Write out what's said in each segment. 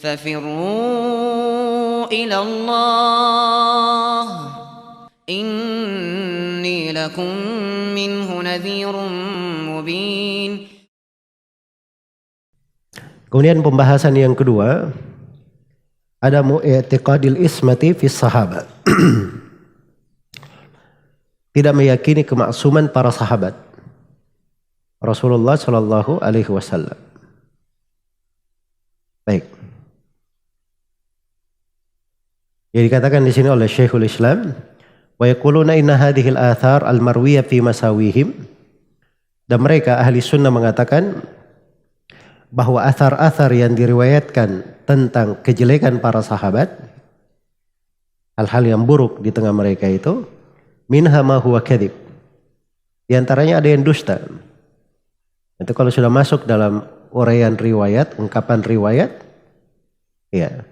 ففروا إلى الله إني لكم منه نذير مبين. Kemudian pembahasan yang kedua, ada mu'tiqadil ismati fi sahabat. Tidak meyakini kemaksuman para sahabat Rasulullah Shallallahu Alaihi Wasallam. Baik. Yang dikatakan di sini oleh Syekhul Islam, wa yaquluna inna hadhil athar al-marwiyah fi masawihim, dan mereka ahli sunnah mengatakan bahwa athar-athar yang diriwayatkan tentang kejelekan para sahabat, hal-hal yang buruk di tengah mereka itu, minha ma huwa kadhib, di antaranya ada yang dusta. Itu kalau sudah masuk dalam uraian riwayat, ungkapan riwayat, ya,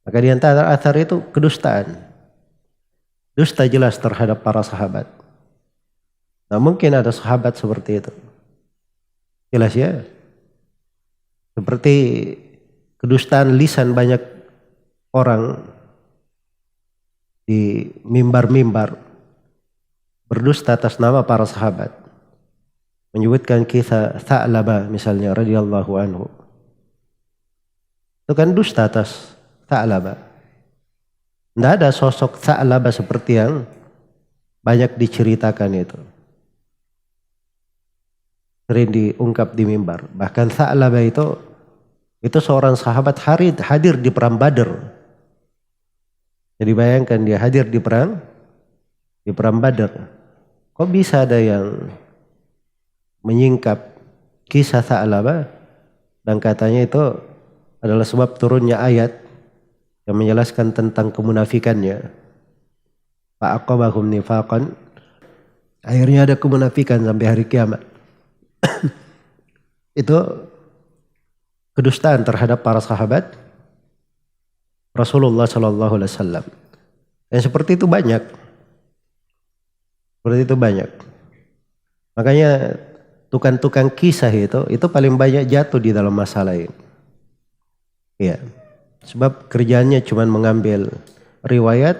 maka di antara athar itu kedustaan. Dusta jelas terhadap para sahabat. Nah, mungkin ada sahabat seperti itu. Jelas ya. Seperti kedustaan lisan banyak orang di mimbar-mimbar berdusta atas nama para sahabat. Menyebutkan kisah Tha'labah misalnya radhiyallahu anhu. Itu kan dusta atas Tha'labah. Tidak ada sosok Tha'labah seperti yang banyak diceritakan itu. Sering diungkap di mimbar. Bahkan Tha'labah itu seorang sahabat hadir di perang Badr. Jadi bayangkan dia hadir di perang Badr. Kok bisa ada yang menyingkap kisah Tha'labah dan katanya itu adalah sebab turunnya ayat yang menjelaskan tentang kemunafikannya. Fa'aqabahum nifaqan. Akhirnya ada kemunafikan sampai hari kiamat. Itu kedustaan terhadap para sahabat Rasulullah Sallallahu Alaihi Wasallam. Dan seperti itu banyak. Makanya tukang-tukang kisah itu paling banyak jatuh di dalam masalah ini. Ya. Sebab kerjaannya cuma mengambil riwayat,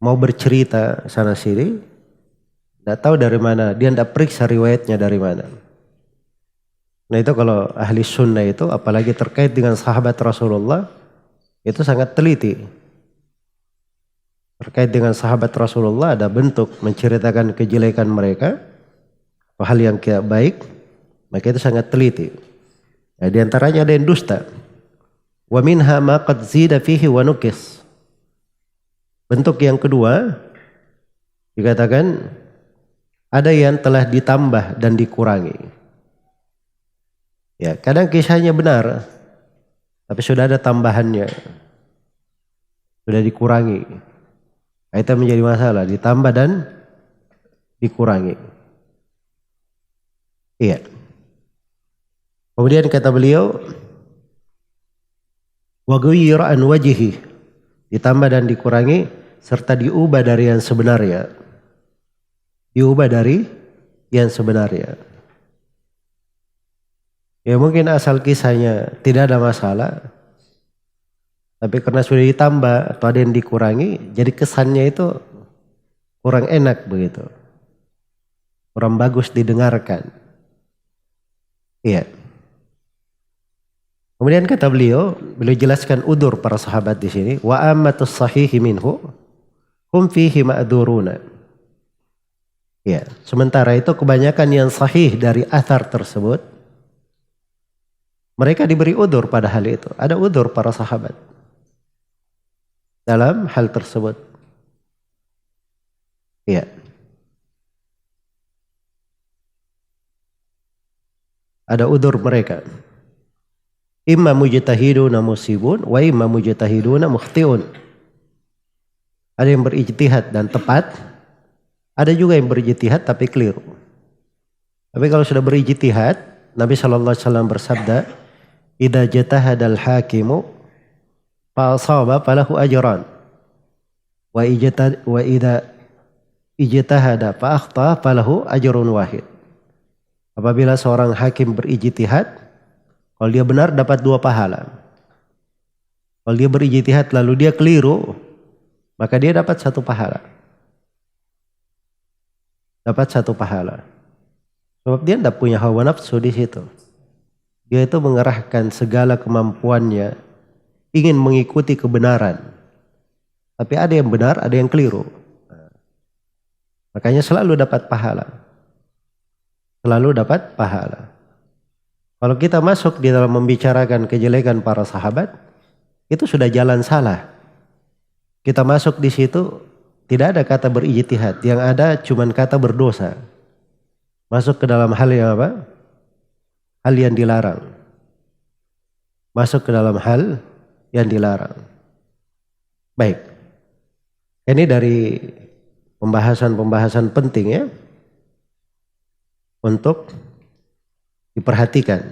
mau bercerita sana sini, tidak tahu dari mana, dia tidak periksa riwayatnya dari mana. Nah itu kalau ahli sunnah itu, apalagi terkait dengan sahabat Rasulullah, itu sangat teliti. Terkait dengan sahabat Rasulullah ada bentuk menceritakan kejelekan mereka, hal yang tidak baik, maka itu sangat teliti. Nah, di antaranya ada yang dusta. Wa minha ma qad zida fihi wa nukis. Bentuk yang kedua dikatakan ada yang telah ditambah dan dikurangi. Ya, kadang kisahnya benar tapi sudah ada tambahannya. Sudah dikurangi. Itu menjadi masalah, ditambah dan dikurangi. Iya. Kemudian kata beliau, wa ghayyira an wajhi, ditambah dan dikurangi serta diubah dari yang sebenarnya. Diubah dari yang sebenarnya. Ya mungkin asal kisahnya tidak ada masalah, tapi karena sudah ditambah atau ada yang dikurangi, jadi kesannya itu kurang enak begitu. Kurang bagus didengarkan. Iya. Kemudian kata beliau jelaskan udur para sahabat di sini, wa ammatus sahihi minhu hum fihi ma'dzuruna. Ya, sementara itu kebanyakan yang sahih dari athar tersebut mereka diberi udur pada hal itu. Ada udur para sahabat dalam hal tersebut. Ya. Ada udur mereka. Imma mujtahiduna musibun wa imma mujtahiduna mukhtiun. Ada yang berijtihad dan tepat, ada juga yang berijtihad tapi keliru. Tapi kalau sudah berijtihad, Nabi sallallahu alaihi wasallam bersabda, "Idza jatahadal hakimu fa asaba falahu ajran. Wa idza ijtahada fa akhta falahu ajrun wahid." Apabila seorang hakim berijtihad, kalau dia benar dapat 2 pahala. Kalau dia berijtihad lalu dia keliru, maka dia dapat satu pahala. Dapat satu pahala. Sebab dia tidak punya hawa nafsu di situ. Dia itu mengerahkan segala kemampuannya ingin mengikuti kebenaran. Tapi ada yang benar, ada yang keliru. Makanya selalu dapat pahala. Selalu dapat pahala. Kalau kita masuk di dalam membicarakan kejelekan para sahabat, itu sudah jalan salah. Kita masuk di situ, tidak ada kata berijtihad. Yang ada cuman kata berdosa. Masuk ke dalam hal yang apa? Hal yang dilarang. Masuk ke dalam hal yang dilarang. Baik. Ini dari pembahasan-pembahasan penting ya. Untuk diperhatikan.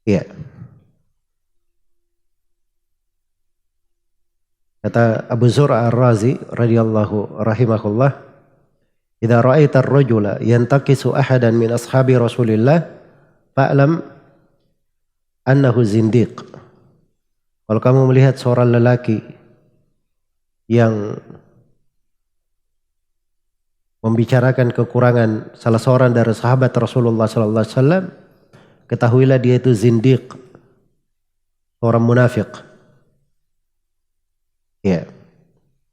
Iya. Kata Abu Zur'a Ar-Razi radhiyallahu rahimahullah, "Idza ra'aita ar-rajula yantaqisu ahadan min ashabi Rasulillah fa'lam annahu zindiq." Kalau kamu melihat seorang lelaki yang membicarakan kekurangan salah seorang dari sahabat Rasulullah sallallahu alaihi wasallam, ketahuilah dia itu zindiq, orang munafik. Ya.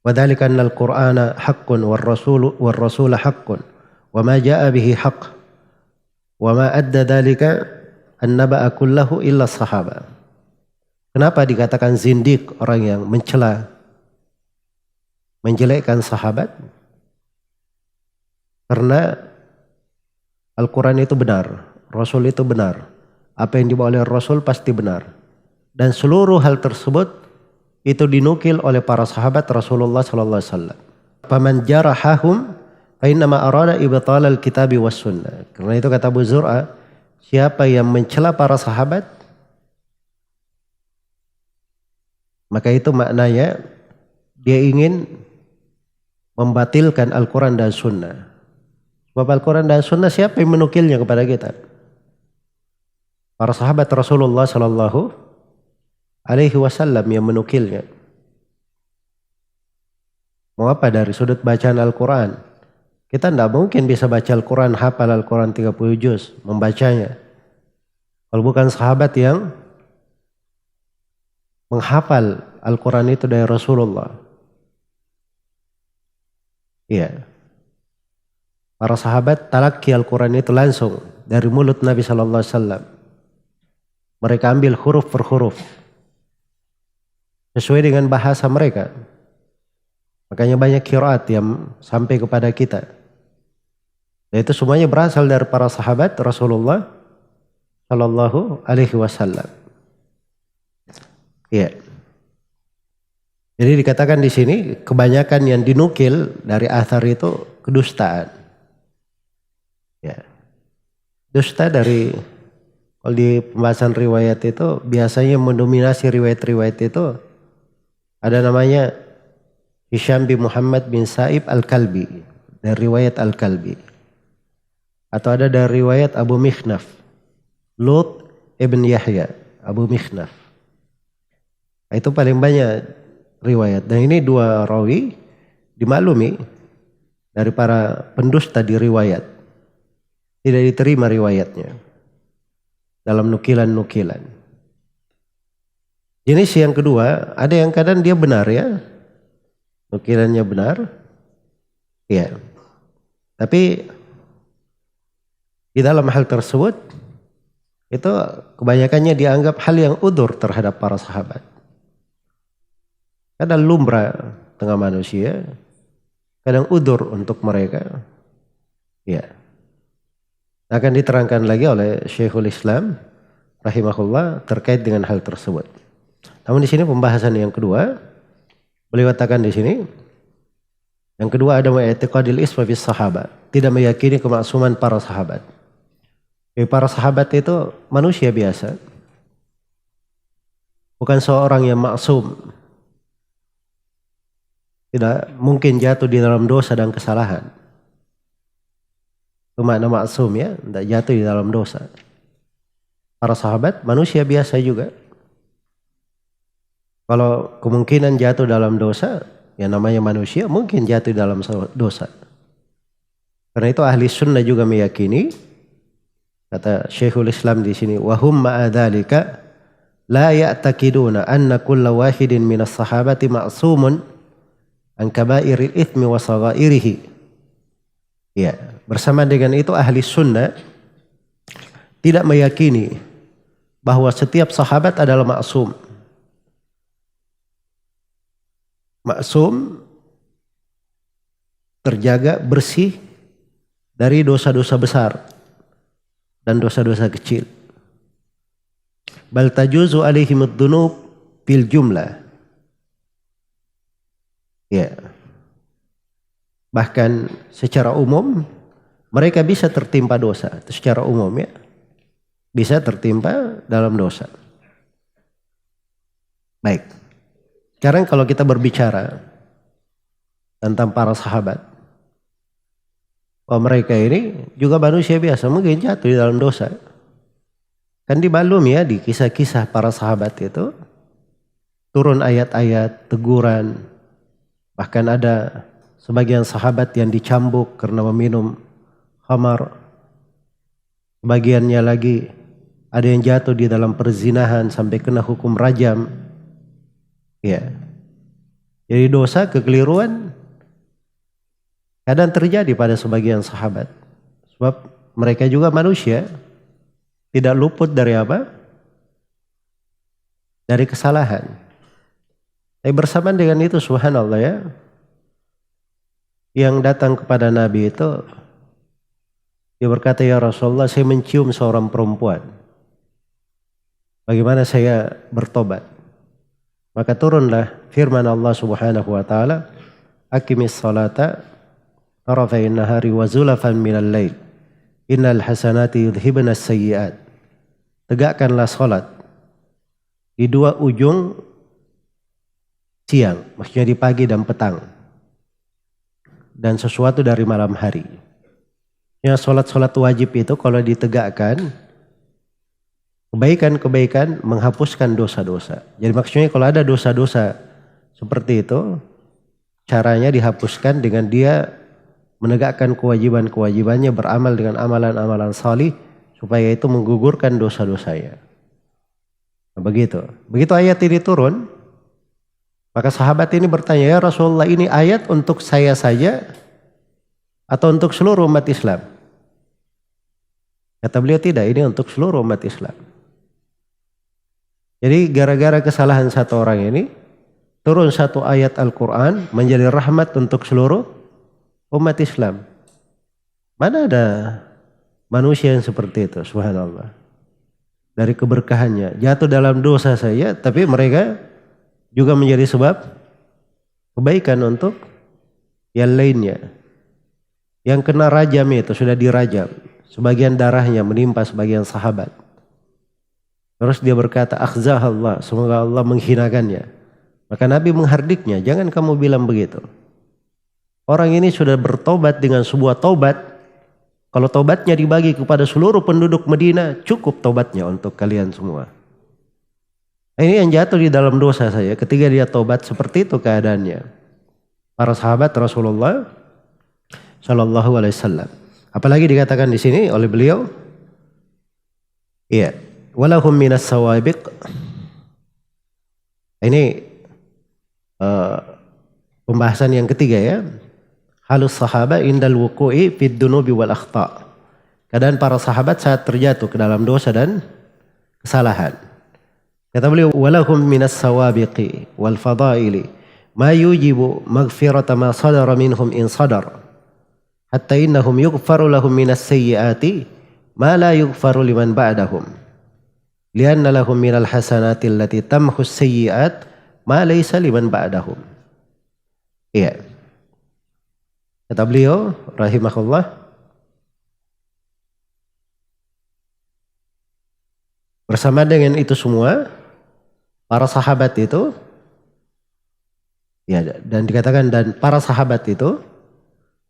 Wadzalika annal Qur'ana haqqun war rasul haqqun wa ma jaa'a bihi haqq wa ma adda dzalika an-naba'a kullahu illa sahaba. Kenapa dikatakan zindiq, orang yang mencela, menjelekkan sahabat? Karena Al-Quran itu benar, Rasul itu benar. Apa yang dibawa oleh Rasul pasti benar. Dan seluruh hal tersebut itu dinukil oleh para sahabat Rasulullah sallallahu alaihi wasallam. Faman jarahahum fa innama arada ibtal al-kitabi was sunnah. Karena itu kata Abu Zur'a, siapa yang mencela para sahabat, maka itu maknanya dia ingin membatilkan Al-Quran dan Sunnah. Sebab Al-Quran dan Sunnah siapa yang menukilnya kepada kita? Para sahabat Rasulullah sallallahu alaihi wasallam yang menukilnya. Mau apa dari sudut bacaan Al-Quran? Kita tidak mungkin bisa baca Al-Quran, hafal Al-Quran 30 juz, membacanya. Kalau bukan sahabat yang menghafal Al-Quran itu dari Rasulullah. Iya. Para sahabat talaki Al-Quran itu langsung dari mulut Nabi sallallahu alaihi wasallam. Mereka ambil huruf per huruf sesuai dengan bahasa mereka. Makanya banyak qiraat yang sampai kepada kita. Dan itu semuanya berasal dari para sahabat Rasulullah sallallahu alaihi wasallam. Iya. Jadi dikatakan di sini kebanyakan yang dinukil dari athar itu kedustaan. Ya. Dusta dari, kalau di pembahasan riwayat itu biasanya mendominasi riwayat-riwayat itu ada namanya Hisham bin Muhammad bin Sa'ib Al-Kalbi, dari riwayat Al-Kalbi. Atau ada dari riwayat Abu Mikhnaf, Lut ibn Yahya, Abu Mikhnaf. Itu paling banyak riwayat. Dan ini dua rawi dimaklumi dari para pendusta di riwayat. Tidak diterima riwayatnya dalam nukilan-nukilan. Jenis yang kedua, ada yang kadang dia benar ya, nukilannya benar, ya. Tapi di dalam hal tersebut itu kebanyakannya dianggap hal yang udzur terhadap para sahabat. Kadang lumrah tengah manusia, kadang udzur untuk mereka, ya. Akan diterangkan lagi oleh Syekhul Islam rahimahullah terkait dengan hal tersebut. Namun di sini pembahasan yang kedua, beliau katakan di sini, yang kedua ada i'tiqadil isma fis sahabat, tidak meyakini kemaksuman para sahabat. Jadi para sahabat itu manusia biasa, bukan seorang yang maksum, tidak mungkin jatuh di dalam dosa dan kesalahan. Itu makna maksum ya, tidak jatuh di dalam dosa. Para sahabat manusia biasa juga. Kalau kemungkinan jatuh dalam dosa, ya namanya manusia mungkin jatuh dalam dosa. Karena itu ahli sunnah juga meyakini, kata Syekhul Islam di sini, wahum ma'adzalika la ya'taqiduna anna kulla wahidin minas sahabati ma'sumun an kaba'iril ithmi wa saghairihi. Ya, bersama dengan itu ahli sunnah tidak meyakini bahwa setiap sahabat adalah maksum. Maksum terjaga bersih dari dosa-dosa besar dan dosa-dosa kecil. Bal tajuzu alaihimud dzunub bil jumlah. Ya. Bahkan secara umum mereka bisa tertimpa dosa. Secara umum ya. Bisa tertimpa dalam dosa. Baik. Sekarang kalau kita berbicara tentang para sahabat. Bahwa mereka ini juga manusia biasa. Mungkin jatuh di dalam dosa. Kan dibalum ya di kisah-kisah para sahabat itu. Turun ayat-ayat teguran. Bahkan ada sebagian sahabat yang dicambuk karena meminum khamar. Sebagiannya lagi ada yang jatuh di dalam perzinahan sampai kena hukum rajam. Ya. Jadi dosa, kekeliruan kadang terjadi pada sebagian sahabat. Sebab mereka juga manusia. Tidak luput dari apa? Dari kesalahan. Tapi bersamaan dengan itu subhanallah ya. Yang datang kepada Nabi itu, dia berkata, ya Rasulullah, saya mencium seorang perempuan. Bagaimana saya bertobat? Maka turunlah firman Allah subhanahu wa ta'ala, aqimis salata tarafain nahari wa zulafan minal lail, innal hasanati yudhibnas sayyiat. Tegakkanlah salat di dua ujung siang, maksudnya di pagi dan petang. Dan sesuatu dari malam hari. Ya, sholat-sholat wajib itu kalau ditegakkan, kebaikan-kebaikan menghapuskan dosa-dosa. Jadi maksudnya kalau ada dosa-dosa seperti itu, caranya dihapuskan dengan dia menegakkan kewajiban-kewajibannya, beramal dengan amalan-amalan salih, supaya itu menggugurkan dosa-dosanya. Nah, begitu. Begitu ayat ini turun, maka sahabat ini bertanya, ya Rasulullah, ini ayat untuk saya saja atau untuk seluruh umat Islam? Kata beliau, tidak, ini untuk seluruh umat Islam. Jadi gara-gara kesalahan satu orang ini, turun satu ayat Al-Quran menjadi rahmat untuk seluruh umat Islam. Mana ada manusia yang seperti itu, subhanallah. Dari keberkahannya, jatuh dalam dosa saja, tapi mereka juga menjadi sebab kebaikan untuk yang lainnya. Yang kena rajam itu sudah dirajam, sebagian darahnya menimpa sebagian sahabat. Terus dia berkata, akhzah Allah, semoga Allah menghinakannya. Maka Nabi menghardiknya, jangan kamu bilang begitu. Orang ini sudah bertobat dengan sebuah tobat. Kalau tobatnya dibagi kepada seluruh penduduk Madinah, cukup tobatnya untuk kalian semua. Ini yang jatuh di dalam dosa saya. Ketika dia tobat, seperti itu keadaannya. Para sahabat Rasulullah Shallallahu Alaihi Wasallam. Apalagi dikatakan di sini oleh beliau, iya, walahum minas sawabiq. Ini pembahasan yang ketiga ya. Halus sahaba indal wuku'i fid dunubi wal akhta. Keadaan para sahabat saat terjatuh ke dalam dosa dan kesalahan. Kata beliau, walahum minas sawabiqi wal fadaili ma yujibu maghfirata ma sadara minhum in sadar. Hatta innahum yughfaru lahum minas sayyiati ma la yughfaru liman ba'dahum. Lianna lahum minal hasanati allati tamhus sayyiat ma laysa liman ba'dahum. Iya. Kata beliau rahimahullah, bersama dengan itu semua, para sahabat itu, ya, dan dikatakan dan para sahabat itu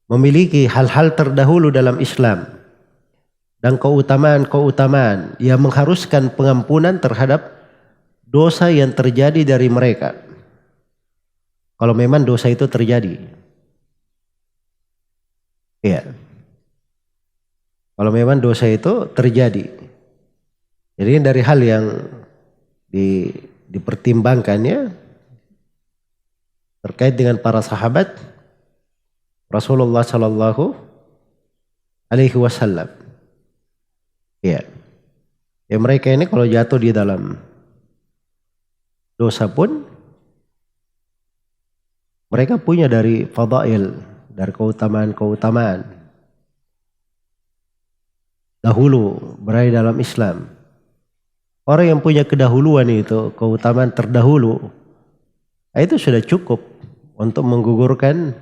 memiliki hal-hal terdahulu dalam Islam dan keutamaan-keutamaan yang mengharuskan pengampunan terhadap dosa yang terjadi dari mereka. Kalau memang dosa itu terjadi. Iya. Kalau memang dosa itu terjadi. Jadi dari hal yang dipertimbangkannya terkait dengan para sahabat Rasulullah Sallallahu Alaihi Wasallam. Iya. Ya mereka ini kalau jatuh di dalam dosa pun mereka punya dari fadail, dari keutamaan-keutamaan. Dahulu berada dalam Islam. Orang yang punya kedahuluan itu, keutamaan terdahulu, itu sudah cukup untuk menggugurkan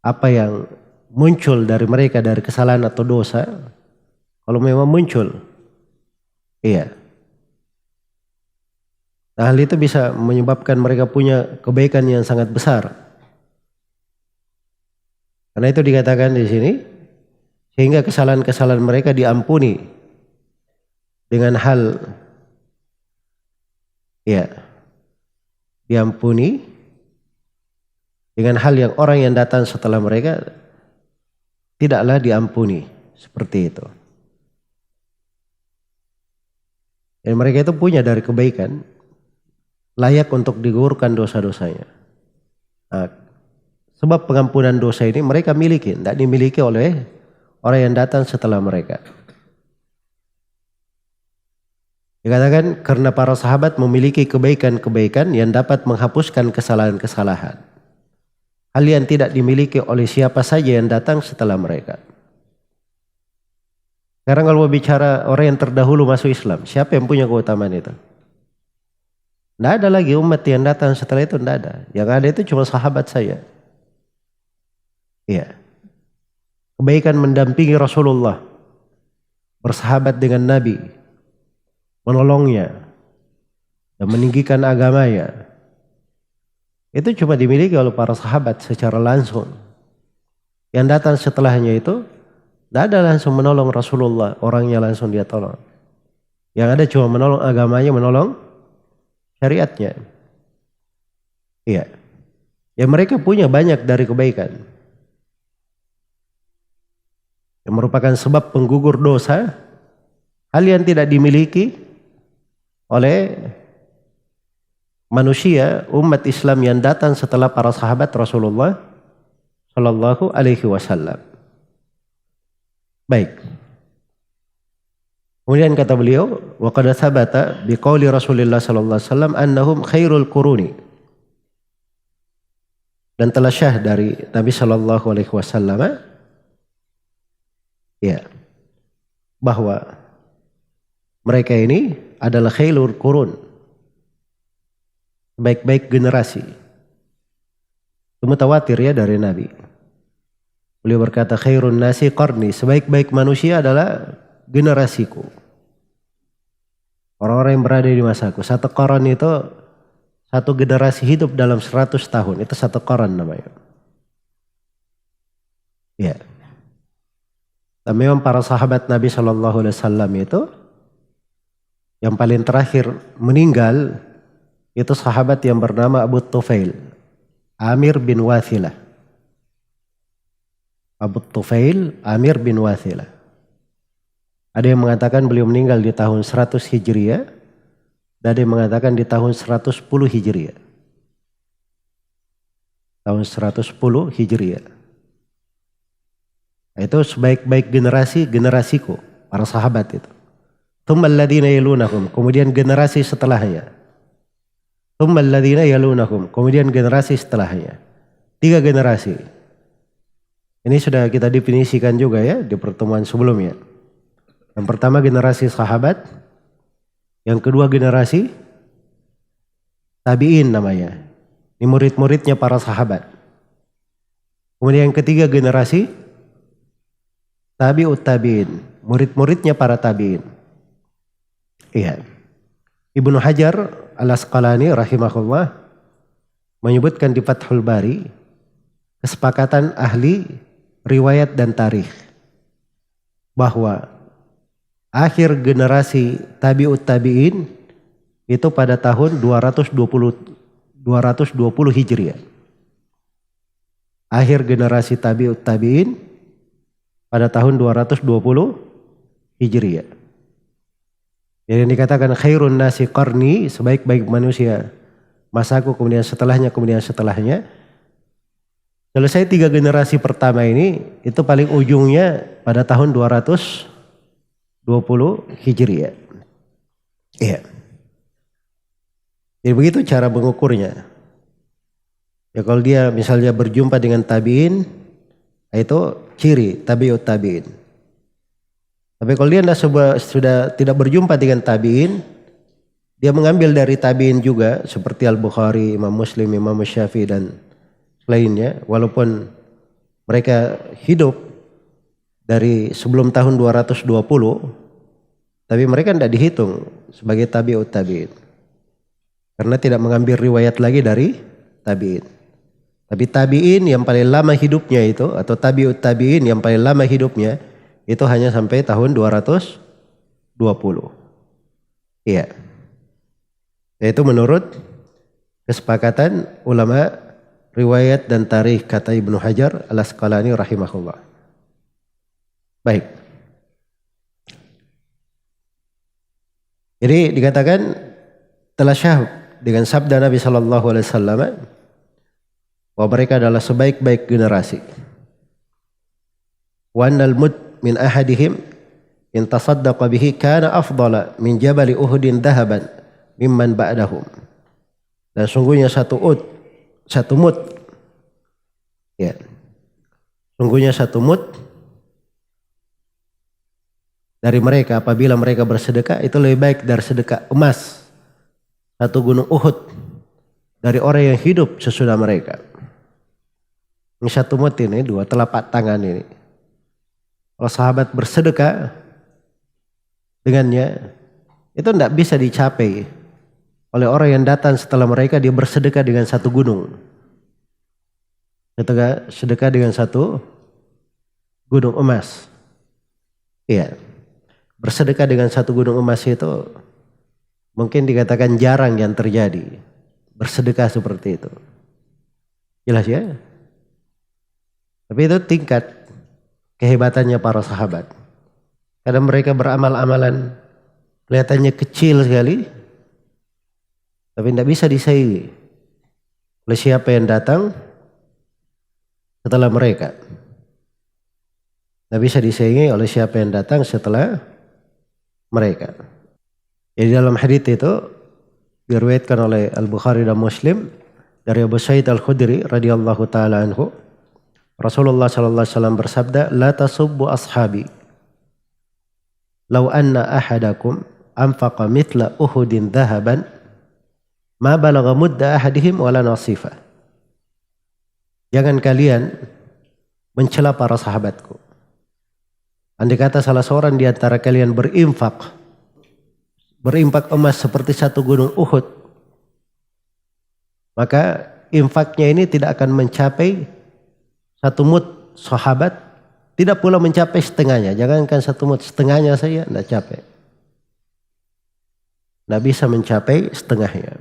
apa yang muncul dari mereka dari kesalahan atau dosa. Kalau memang muncul, iya. Nah, hal itu bisa menyebabkan mereka punya kebaikan yang sangat besar. Karena itu dikatakan di sini, sehingga kesalahan-kesalahan mereka diampuni dengan hal, ya, diampuni dengan hal yang orang yang datang setelah mereka tidaklah diampuni seperti itu. Dan mereka itu punya dari kebaikan, layak untuk digugurkan dosa-dosanya. Nah, sebab pengampunan dosa ini mereka miliki, tidak dimiliki oleh orang yang datang setelah mereka. Dikatakan karena para sahabat memiliki kebaikan-kebaikan yang dapat menghapuskan kesalahan-kesalahan. Hal yang tidak dimiliki oleh siapa saja yang datang setelah mereka. Sekarang kalau bicara orang yang terdahulu masuk Islam, siapa yang punya keutamaan itu? Tidak ada lagi umat yang datang setelah itu, tidak ada. Yang ada itu cuma sahabat saya. Iya. Kebaikan mendampingi Rasulullah, bersahabat dengan Nabi, menolongnya, dan meninggikan agamanya. Itu cuma dimiliki oleh para sahabat secara langsung. Yang datang setelahnya itu, tidak ada langsung menolong Rasulullah, orangnya langsung dia tolong. Yang ada cuma menolong agamanya, menolong syariatnya. Iya. Ya mereka punya banyak dari kebaikan. Yang merupakan sebab penggugur dosa. Hal yang tidak dimiliki oleh manusia, umat Islam yang datang setelah para sahabat Rasulullah Sallallahu Alaihi Wasallam. Baik. Kemudian kata beliau, wa qad thabata biqauli Rasulillah sallallahu alaihi wasallam annahum khairul quruni. Dan telah syah dari Nabi sallallahu alaihi wasallam ya bahwa mereka ini adalah khairul qurun. Baik-baik generasi. Itu mutawatir ya dari Nabi. Beliau berkata khairun nasi qarni, sebaik-baik manusia adalah generasiku. Orang-orang yang berada di masaku. Satu qaran itu satu generasi hidup dalam 100 tahun. Itu satu qaran namanya. Ya. Dan memang para sahabat Nabi Shallallahu Alaihi Wasallam itu yang paling terakhir meninggal itu sahabat yang bernama Abu Tufail, Amir bin Wathilah. Abu Tufail, Amir bin Wathilah. Ada yang mengatakan beliau meninggal di tahun 100 Hijriah. Dan ada yang mengatakan di tahun 110 Hijriah. Tahun 110 Hijriah. Itu sebaik-baik generasiku, para sahabat itu. Tsummal ladzina yalunahum, kemudian generasi setelahnya. Tsummal ladzina yalunahum, kemudian generasi setelahnya. 3 generasi. Ini sudah kita definisikan juga ya di pertemuan sebelumnya. Yang pertama generasi sahabat, yang kedua generasi tabi'in namanya. Ini murid-muridnya para sahabat. Kemudian yang ketiga generasi tabi'ut tabi'in, murid-muridnya para tabi'in. Iya. Ibnu Hajar Al-Asqalani rahimahullah menyebutkan di Fathul Bari kesepakatan ahli riwayat dan tarikh bahwa akhir generasi tabi'ut tabi'in itu pada tahun 220 Hijriah. Akhir generasi tabi'ut tabi'in pada tahun 220 Hijriah. Jadi dikatakan khairun nasi qarni, sebaik-baik manusia masaku, kemudian setelahnya. Selesai 3 generasi pertama ini, itu paling ujungnya pada tahun 220 Hijriah. Iya. Jadi begitu cara mengukurnya. Ya kalau dia misalnya berjumpa dengan tabi'in, itu ciri tabi'ut tabi'in. Tapi kalau dia sudah tidak berjumpa dengan tabi'in, dia mengambil dari tabi'in juga seperti Al-Bukhari, Imam Muslim, Imam Syafi'i dan lainnya, walaupun mereka hidup dari sebelum tahun 220, tapi mereka tidak dihitung sebagai tabi'ut tabi'in. Karena tidak mengambil riwayat lagi dari tabi'in. Tapi tabi'in yang paling lama hidupnya itu, atau tabi'ut tabi'in yang paling lama hidupnya, itu hanya sampai tahun 220. Iya. Yaitu menurut kesepakatan ulama riwayat dan tarikh, kata Ibnu Hajar Al-Asqalani rahimahullah. Baik. Jadi dikatakan telah syahid dengan sabda Nabi sallallahu alaihi wasallam bahwa mereka adalah sebaik-baik generasi. Wa annal mud min ahadihim in tasaddaqa bihi kana afdala min jabali Uhudin dhahaban mimman ba'dahum. Dan sungguhnya satu mud, ya, sungguhnya satu mud dari mereka apabila mereka bersedekah itu lebih baik dari sedekah emas satu gunung Uhud dari orang yang hidup sesudah mereka. Ini satu mud ini, 2 telapak tangan ini. Kalau sahabat bersedekah dengannya, itu tidak bisa dicapai oleh orang yang datang setelah mereka. Dia bersedekah dengan satu gunung. Sedekah dengan satu gunung emas. Iya. Bersedekah dengan satu gunung emas itu mungkin dikatakan jarang yang terjadi. Bersedekah seperti itu. Jelas ya? Tapi itu tingkat kehebatannya para sahabat. Kadang mereka beramal-amalan kelihatannya kecil sekali, tapi tidak bisa disaingi oleh siapa yang datang setelah mereka. Tidak bisa disaingi oleh siapa yang datang setelah mereka. Jadi dalam hadits itu diriwayatkan oleh Al-Bukhari dan Muslim dari Abu Sa'id Al-Khudri radhiyallahu taala anhu, Rasulullah sallallahu alaihi wasallam bersabda, "La tasubbu ashabi. Law anna ahadakum anfaqa mithla Uhudin dhahaban ma balagha mudda ahadihim wala nasifa." Jangan kalian mencela para sahabatku. Andai kata salah seorang di antara kalian berinfak emas seperti satu gunung Uhud, maka infaknya ini tidak akan mencapai satu mud sahabat, tidak pula mencapai setengahnya. Jangankan satu mud, setengahnya saja tidak capai. Tidak bisa mencapai setengahnya.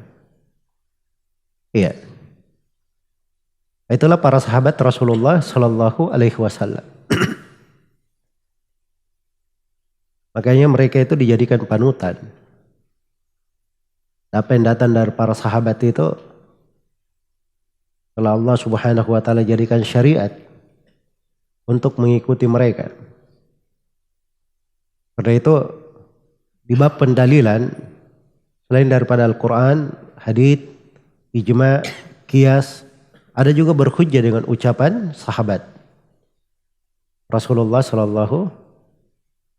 Iya. Itulah para sahabat Rasulullah Sallallahu Alaihi Wasallam. Makanya mereka itu dijadikan panutan. Apa yang datang dari para sahabat itu, kalau Allah Subhanahu wa taala jadikan syariat untuk mengikuti mereka. Karena itu di bab pendalilan selain daripada Al-Qur'an, hadits, ijma', qiyas, ada juga berhujjah dengan ucapan sahabat Rasulullah sallallahu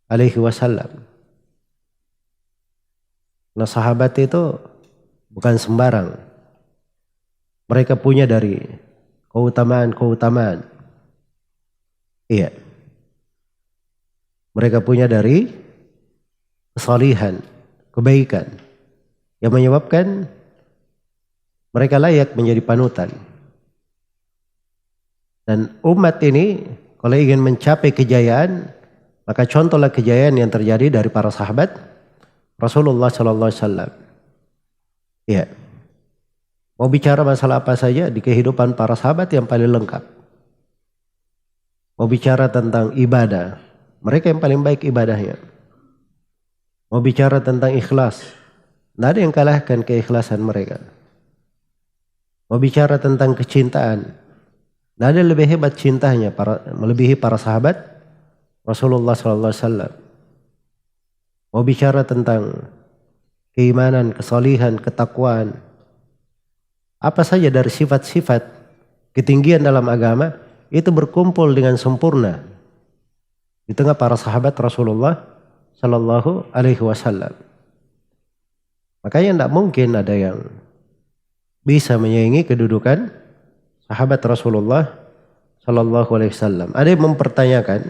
alaihi wasallam. Nah, sahabat itu bukan sembarang. Mereka punya dari keutamaan. Iya. Mereka punya dari kesalihan, kebaikan yang menyebabkan mereka layak menjadi panutan. Dan umat ini kalau ingin mencapai kejayaan, maka contohlah kejayaan yang terjadi dari para sahabat Rasulullah sallallahu alaihi wasallam. Ya. Mau bicara masalah apa saja di kehidupan para sahabat yang paling lengkap. Mau bicara tentang ibadah, mereka yang paling baik ibadahnya. Mau bicara tentang ikhlas, tidak ada yang kalahkan keikhlasan mereka. Mau bicara tentang kecintaan, tidak ada yang lebih hebat cintanya melebihi para sahabat Rasulullah Sallallahu Alaihi Wasallam. Mau bicara tentang keimanan, kesalihan, ketakwaan, apa saja dari sifat-sifat ketinggian dalam agama itu berkumpul dengan sempurna di tengah para sahabat Rasulullah Sallallahu Alaihi Wasallam. Makanya tidak mungkin ada yang bisa menyaingi kedudukan sahabat Rasulullah Sallallahu Alaihi Wasallam. Ada yang mempertanyakan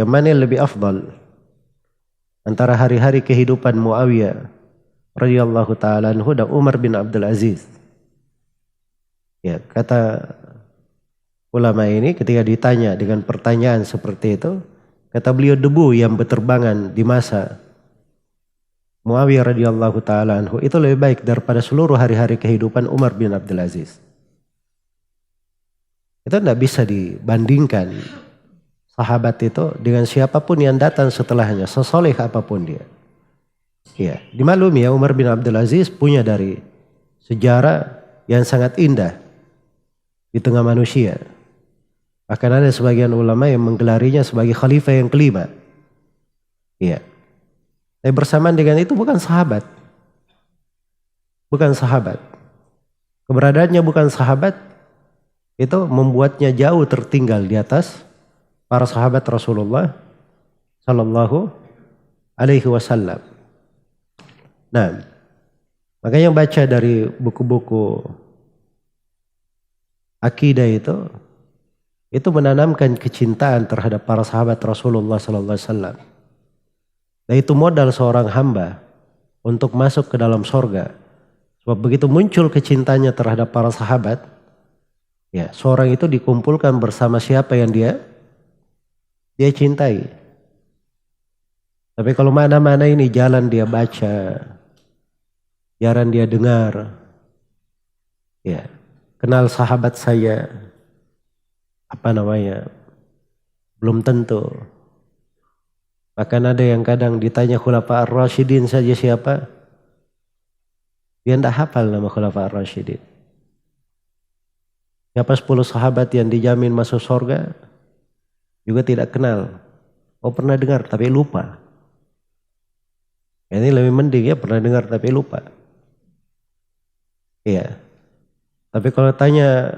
yang mana yang lebih afdal antara hari-hari kehidupan Muawiyah radhiyallahu taala anhu dan Umar bin Abdul Aziz. Ya, kata ulama ini ketika ditanya dengan pertanyaan seperti itu, kata beliau debu yang berterbangan di masa Muawiyah radhiyallahu taala anhu itu lebih baik daripada seluruh hari-hari kehidupan Umar bin Abdul Aziz. Itu tidak bisa dibandingkan sahabat itu dengan siapapun yang datang setelahnya, sesoleh apapun dia. Ya, dimaklumi ya Umar bin Abdul Aziz punya dari sejarah yang sangat indah di tengah manusia. Bahkan ada sebagian ulama yang menggelarinya sebagai khalifah yang kelima. Iya. Tapi bersamaan dengan itu bukan sahabat. Bukan sahabat. Keberadaannya bukan sahabat itu membuatnya jauh tertinggal di atas para sahabat Rasulullah Sallallahu Alaihi Wasallam. Nah, makanya yang baca dari buku-buku akidah itu menanamkan kecintaan terhadap para sahabat Rasulullah Sallallahu Alaihi Wasallam. Dan itu modal seorang hamba untuk masuk ke dalam sorga. Sebab begitu muncul kecintanya terhadap para sahabat, ya seorang itu dikumpulkan bersama siapa yang dia cintai. Tapi kalau mana-mana ini jalan dia baca, jalan dia dengar, ya kenal sahabat saya, apa namanya, belum tentu. Bahkan ada yang kadang ditanya Khulafa Ar-Rasyidin saja siapa, dia tidak hafal nama Khulafa Ar-Rasyidin. Siapa 10 sahabat yang dijamin masuk surga, juga tidak kenal. Oh pernah dengar tapi lupa. Ini lebih mending ya pernah dengar tapi lupa. Iya. Tapi kalau tanya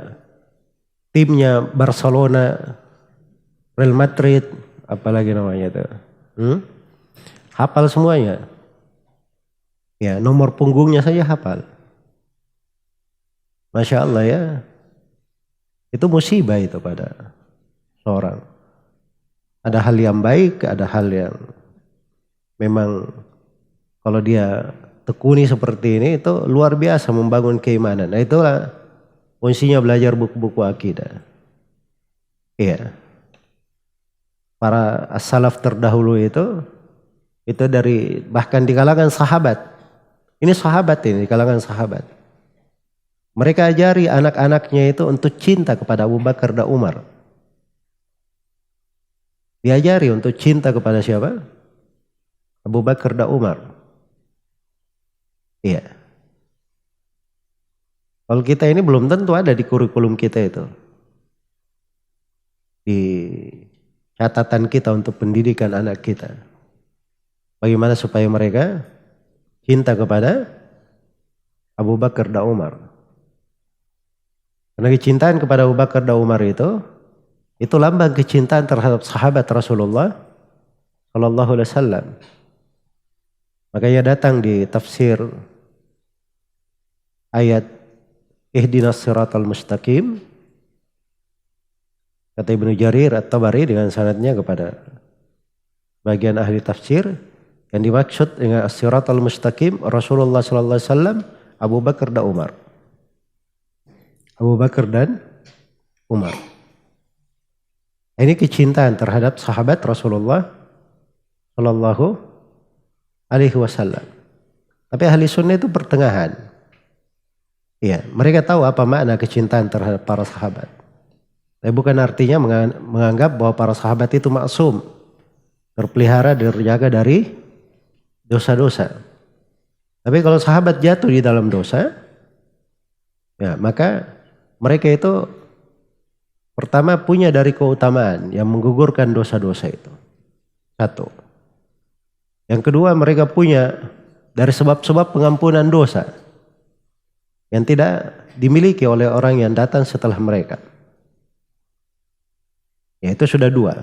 timnya Barcelona, Real Madrid, apalagi namanya itu, hafal semuanya. Ya nomor punggungnya saja hafal. Masya Allah ya. Itu musibah itu pada seorang. Ada hal yang baik, ada hal yang memang kalau dia tekuni seperti ini itu luar biasa membangun keimanan. Nah itulah fungsinya belajar buku-buku akidah. Iya. Para as-salaf terdahulu itu dari bahkan di kalangan sahabat. Ini sahabat ini di kalangan sahabat. Mereka ajari anak-anaknya itu untuk cinta kepada Abu Bakar dan Umar. Diajari untuk cinta kepada siapa? Abu Bakar dan Umar. Iya. Kalau kita ini belum tentu ada di kurikulum kita itu. Di catatan kita untuk pendidikan anak kita. Bagaimana supaya mereka cinta kepada Abu Bakar dan Umar. Karena kecintaan kepada Abu Bakar dan Umar itu lambang kecintaan terhadap sahabat Rasulullah Sallallahu Alaihi Wasallam. Makanya datang di tafsir ayat Ihdinas siratal mustaqim, kata Ibnu Jarir At-Tabari dengan sanadnya kepada bagian ahli tafsir, yang dimaksud dengan as-siratal mustaqim Rasulullah Sallallahu Alaihi Wasallam, Abu Bakar dan Umar. Abu Bakar dan Umar. Ini kecintaan terhadap sahabat Rasulullah Sallallahu Alaihi Wasallam. Tapi ahli sunnah itu pertengahan. Iya, mereka tahu apa makna kecintaan terhadap para sahabat. Tapi bukan artinya menganggap bahwa para sahabat itu maksum, terpelihara dan terjaga dari dosa-dosa. Tapi kalau sahabat jatuh di dalam dosa, ya maka mereka itu pertama punya dari keutamaan yang menggugurkan dosa-dosa itu. Satu. Yang kedua, mereka punya dari sebab-sebab pengampunan dosa yang tidak dimiliki oleh orang yang datang setelah mereka. Ya, itu sudah dua.